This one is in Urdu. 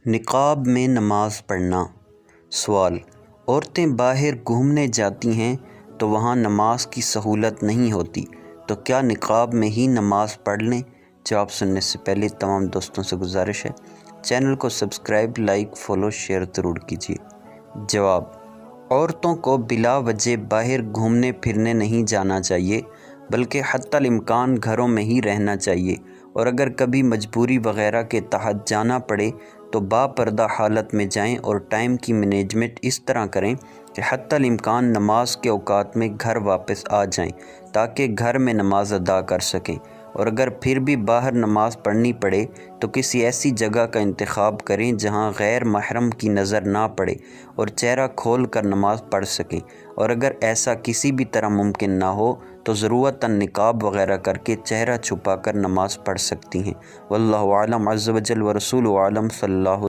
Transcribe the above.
نقاب میں نماز پڑھنا۔ سوال: عورتیں باہر گھومنے جاتی ہیں تو وہاں نماز کی سہولت نہیں ہوتی تو کیا نقاب میں ہی نماز پڑھ لیں؟ جواب سننے سے پہلے تمام دوستوں سے گزارش ہے چینل کو سبسکرائب، لائک، فالو، شیئر ضرور کیجیے۔ جواب: عورتوں کو بلا وجہ باہر گھومنے پھرنے نہیں جانا چاہیے، بلکہ حتی الامکان گھروں میں ہی رہنا چاہیے، اور اگر کبھی مجبوری وغیرہ کے تحت جانا پڑے تو باپردہ حالت میں جائیں اور ٹائم کی مینجمنٹ اس طرح کریں کہ حتی الامکان نماز کے اوقات میں گھر واپس آ جائیں تاکہ گھر میں نماز ادا کر سکیں، اور اگر پھر بھی باہر نماز پڑھنی پڑے تو کسی ایسی جگہ کا انتخاب کریں جہاں غیر محرم کی نظر نہ پڑے اور چہرہ کھول کر نماز پڑھ سکیں، اور اگر ایسا کسی بھی طرح ممکن نہ ہو تو ضرورتاً نقاب وغیرہ کر کے چہرہ چھپا کر نماز پڑھ سکتی ہیں۔ واللہ اعلم عز وجل ورسولہ اعلم۔ صلی اللہ